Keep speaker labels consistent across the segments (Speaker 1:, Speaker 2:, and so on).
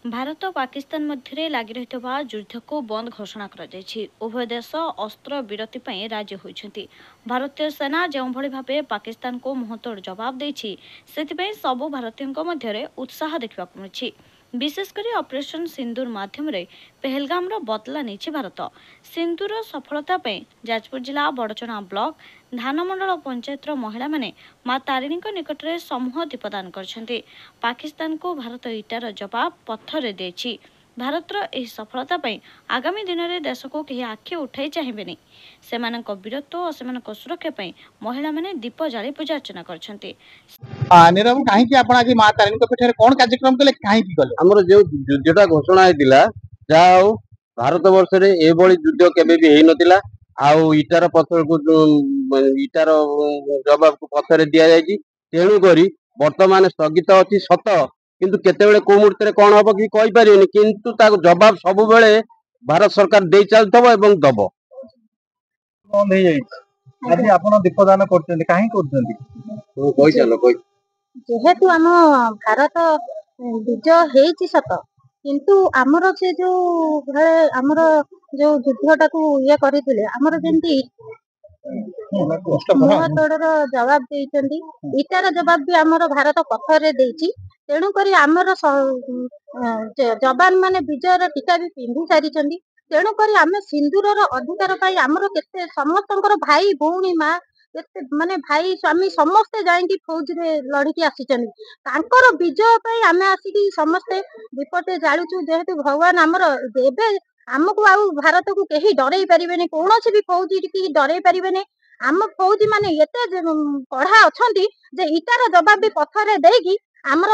Speaker 1: भारत और पाकिस्तान मध्य लगी रही युद्ध को बंद घोषणा कर उभय देश अस्त्र विरति पर राजी होती। भारतीय सेना जो भाव पाकिस्तान को मुहतोड़ जवाब देती सबु भारतीयों मध्य उत्साह देखा मिली। विशेषकर ऑपरेशन सिंदूर माध्यम पहलगाम बदला नहीं भारत। सिंदूर सफलता जाजपुर जिला बड़चना ब्लॉक धानमंडल पंचायत महिला माने मां तारिणी निकट में समूह दीपदान कर पाकिस्तान को भारत इटार जवाब पत्थर देछि। भारतर यह सफलता आगामी दिन में देश को कहीं आखि उठाई चाहिए से वीरत्व और सुरक्षा महिला माने दीप जाली पूजा अर्चना करछन्ते।
Speaker 2: नीरव कहीं आज मां तारिणी पीठ कौन कार्यक्रम कले कहीं गले
Speaker 3: आमर जो युद्धटा घोषणा होता जहा भारत वर्ष में एभली युद्ध केबे भी नथिला। आउ इटार पत्थर को इटार जवाब को पत्थर दि जाएगी। तेणु करी वर्तमान स्थगित अच्छी सत किंतु केतेबेले को मुहूर्त कौन हम कि कहीपर किंतु जवाब सब बेले भारत सरकार दे चलथबो एवं दब।
Speaker 2: आज आपण दीपदान करछन्ती काहे करछन्ती
Speaker 3: कहि चलो कहि
Speaker 4: जेहेतु आम भारत विजय हेची सत किंतु आमर से जो आमर जो युद्धटा को ये करथिले आमर जेंती मुहतोड़ जवाब देइछन्ती इटार जवाब भी आमर भारत पत्थर देइछि। तेणु करी आमर जवान माने विजयर टीका भी पिंधि सारिछन्ती। तेणु करी आमे सिंदूरर अधिकार पाई आमर केते समस्तंकर भाई भौणी मां माने भाई स्वामी समस्ते जाइंकी फौज रे लड़की आसीचन्ती। तांकर विजय पाई आमे आसीकी समस्ते दीपटे जालुचु। जेहेतु भगवान आमर एबे आमको आउ भारत को कहीं डरई पारिबेनी कोनोसी भी फौजी की डरई पारिबेनी। आम फौजी माने एते पढ़ा अछंती जे इटार जवाब भी पत्थर देगी आमर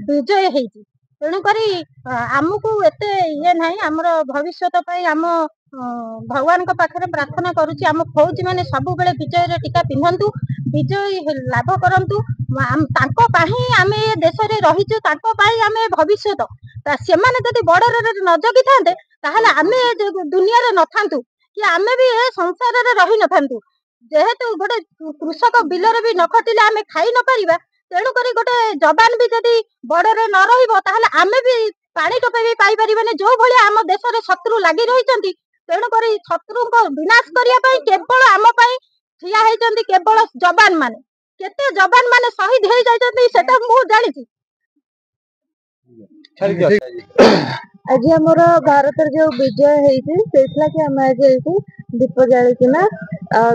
Speaker 4: विजय हेची। तेणु करी आमको एते ये नाही आमर भविष्यत पाई आम भगवान को पाखरे प्रार्थना करूची आम फौजी माने सब बेले विजय रे टीका पिंधंतु विजय लाभ करंतु। तांको पाही आमे ए देश रे रहिचु तांको पाही आमे भविष्यत से माने जदि बॉर्डर रे न जगी थांते ताहले आमे दुनिया रे न थांतु कि आमे भी ए संसार रे रहि न थांतु। जेहेतु गोटे कृषक बिल रे भी न खटिले आमे खाई न परिबा। तेणु करी गोटे जवान भी जदि बॉर्डर रे न रहिबो ताहले आमे भी पानी टोपे भी पाई परिबेनी। जो भली आम देश रे शत्रु लागि रहिचंती तेणु करी शत्रु को विनाश करिया पई केवल आम पई ठिया हेचंती केवल जवान माने। केते जवान माने शहीद हे जाइचंती सेटा मु जानिछि। आज हमर भारत जो विजय हेछि सेठला कि हम आज एठी दीप जाली किना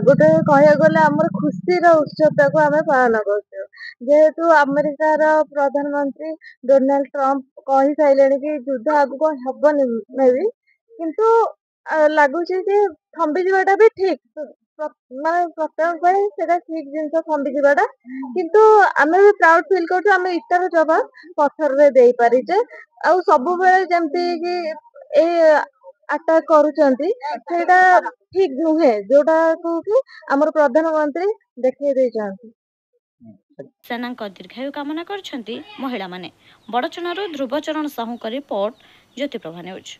Speaker 4: गोटे कहया गले हमर खुशी रो उत्सव को हमें पालन करछो। जेहेतु अमेरिका रो प्रधानमंत्री डोनाल्ड ट्रम्प कहि साइलेनी कि युद्ध आगु हबनी मे भी किंतु लागुची कि थंबी जीवाटा भी ठीक माने प्रत्येक सेटा ठीक जिनस थंबी जीवाटा किंतु आमे भी प्राउड फील करछो आमे इटार जवाब पत्थर रे देई पारिचे। आ सब बेले जेमती कि ए अटैक करूचंती सेटा ठीक नुहे जोटा को कि हमर प्रधानमंत्री देखै देई छथि।
Speaker 1: सेना दीर्घायु कामना कर महिला माने। बड़चनारू ध्रुवचरण साहू का रिपोर्ट ज्योति प्रभा न्यूज।